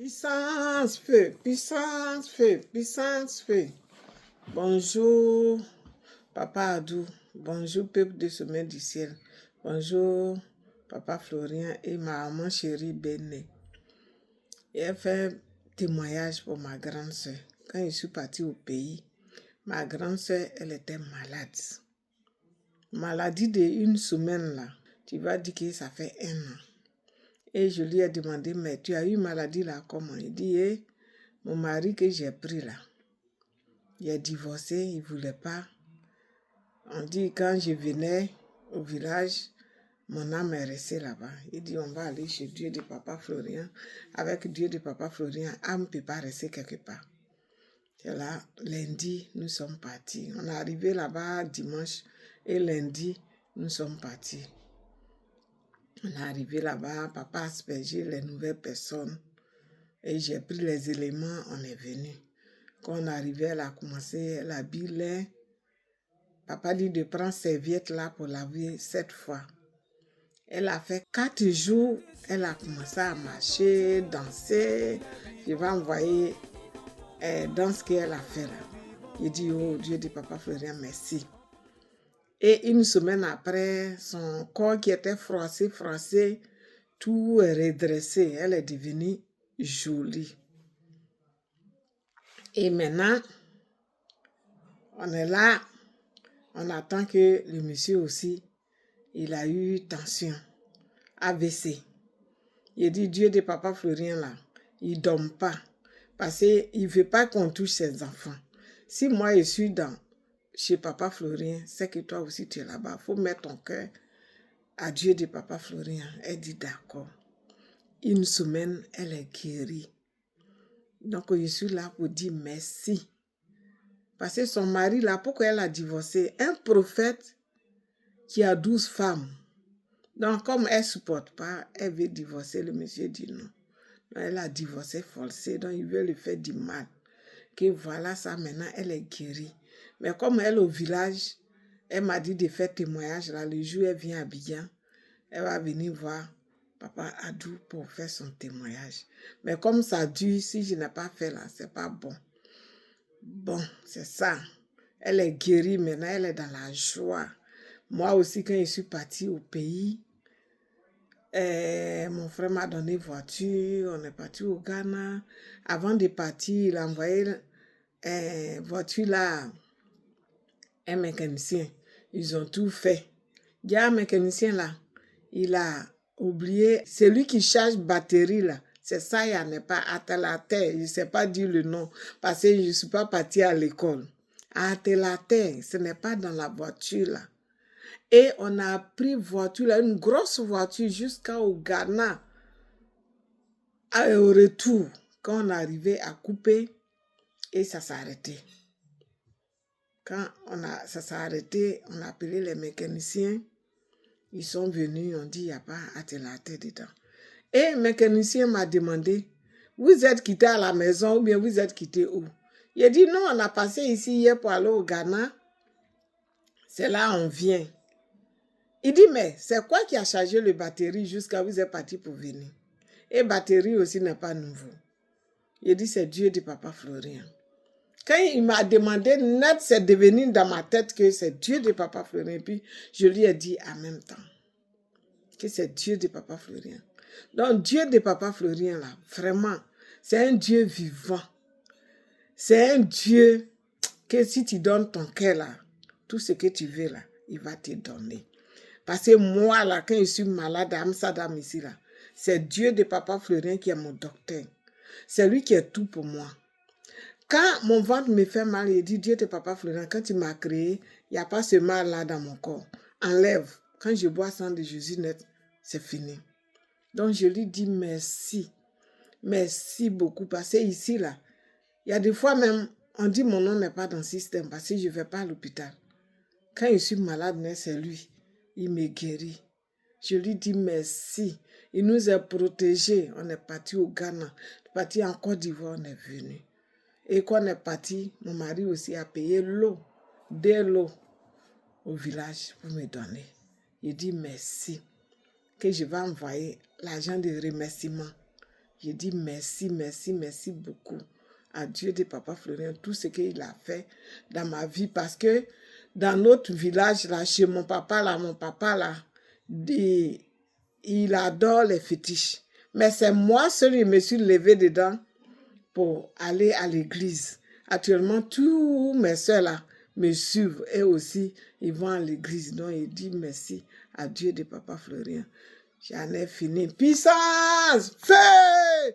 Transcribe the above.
Puissance feu, puissance feu, puissance feu. Bonjour, Papa Adou. Bonjour, peuple de sommet du ciel. Bonjour, Papa Florian et ma maman chérie Béné. J'ai fait témoignage pour ma grande soeur. Quand je suis partie au pays, ma grande soeur, elle était malade. Maladie de 1 semaine là. Tu vas dire que ça fait 1 an. Et je lui ai demandé, mais tu as eu maladie là comment? Il dit, mon mari que j'ai pris là, il est divorcé, il ne voulait pas. On dit, quand je venais au village, mon âme est restée là-bas. Il dit, on va aller chez Dieu de Papa Florian. Avec Dieu de Papa Florian, âme ne peut pas rester quelque part. Et là, lundi, nous sommes partis. On est arrivé là-bas dimanche et lundi, nous sommes partis. On est arrivé là-bas, papa a aspergé les nouvelles personnes. Et j'ai pris les éléments, on est venu. Quand on est arrivé, elle a commencé, elle habillait. Papa dit de prendre serviette là pour laver 7 fois. Elle a fait 4 jours, elle a commencé à marcher, danser. Je vais envoyer dans ce qu'elle a fait là. Il dit, oh Dieu de Papa Florian, merci. Et 1 semaine après, son corps qui était froissé, tout est redressé. Elle est devenue jolie. Et maintenant, on est là, on attend que le monsieur aussi, il a eu tension, AVC. Il dit, Dieu de Papa Florian là, il ne dort pas, parce qu'il ne veut pas qu'on touche ses enfants. Si moi je suis chez Papa Florian, c'est que toi aussi tu es là-bas. Il faut mettre ton cœur à Dieu de Papa Florian. Elle dit d'accord. 1 semaine, elle est guérie. Donc je suis là pour dire merci. Parce que son mari, là, pourquoi elle a divorcé? Un prophète qui a 12 femmes. Donc, comme elle ne supporte pas, elle veut divorcer. Le monsieur dit non. Donc, elle a divorcé forcé, donc il veut lui faire du mal. Que voilà ça, maintenant, elle est guérie. Mais comme elle au village, elle m'a dit de faire témoignage. Là, le jour où elle vient à Abidjan, elle va venir voir Papa Adou pour faire son témoignage. Mais comme ça dure, si je n'ai pas fait là, c'est pas bon. Bon, c'est ça. Elle est guérie maintenant, elle est dans la joie. Moi aussi, quand je suis partie au pays, mon frère m'a donné voiture, on est parti au Ghana. Avant de partir, il a envoyé voiture là, un mécanicien. Ils ont tout fait. Il y a un mécanicien là, il a oublié, c'est lui qui charge batterie là. C'est ça, il n'y en a pas à terre. Je ne sais pas dire le nom parce que je ne suis pas partie à l'école. À terre, ce n'est pas dans la voiture là. Et on a pris voiture là, une grosse voiture jusqu'au Ghana. Et au retour, quand on est arrivé à couper, et ça s'est arrêté. Quand ça s'est arrêté, on a appelé les mécaniciens. Ils sont venus, on dit, il n'y a pas à terre dedans. Et le mécanicien m'a demandé, vous êtes quitté à la maison ou bien vous êtes quitté où? Il a dit, non, on a passé ici hier pour aller au Ghana. C'est là on vient. Il dit, mais c'est quoi qui a chargé le batterie jusqu'à vous êtes parti pour venir? Et batterie aussi n'est pas nouveau. Il dit, c'est Dieu de Papa Florian. Quand il m'a demandé net, c'est devenu dans ma tête que c'est Dieu de Papa Florian. Et puis, je lui ai dit en même temps que c'est Dieu de Papa Florian. Donc, Dieu de Papa Florian, là, vraiment, c'est un Dieu vivant. C'est un Dieu que si tu donnes ton cœur, là, tout ce que tu veux, là, il va te donner. Parce que moi, là, quand je suis malade à Amsterdam ici, là, c'est Dieu de Papa Florian qui est mon docteur. C'est lui qui est tout pour moi. Quand mon ventre me fait mal, il dit, Dieu de Papa Florian, quand tu m'as créé, il n'y a pas ce mal-là dans mon corps. Enlève. Quand je bois sang de Jésus net, c'est fini. Donc, je lui dis merci. Merci beaucoup. Parce que ici, là, il y a des fois même, on dit mon nom n'est pas dans le système parce que je ne vais pas à l'hôpital. Quand je suis malade, c'est lui. Il me guérit. Je lui dis merci. Il nous a protégés. On est parti au Ghana. On est parti en Côte d'Ivoire, on est venu. Et quand on est parti, mon mari aussi a payé l'eau, de l'eau au village pour me donner. Il dit merci. Que je vais envoyer l'argent de remerciement. Je dis merci, merci, merci beaucoup à Dieu de Papa Florien, tout ce qu'il a fait dans ma vie. Parce que dans notre village, là, chez mon papa, là, il adore les fétiches. Mais c'est moi seul, je me suis levée dedans pour aller à l'église. Actuellement, tous mes soeurs là me suivent et aussi, ils vont à l'église. Donc, je dis merci à Dieu de Papa Florien. J'en ai fini. Puissance! Feu!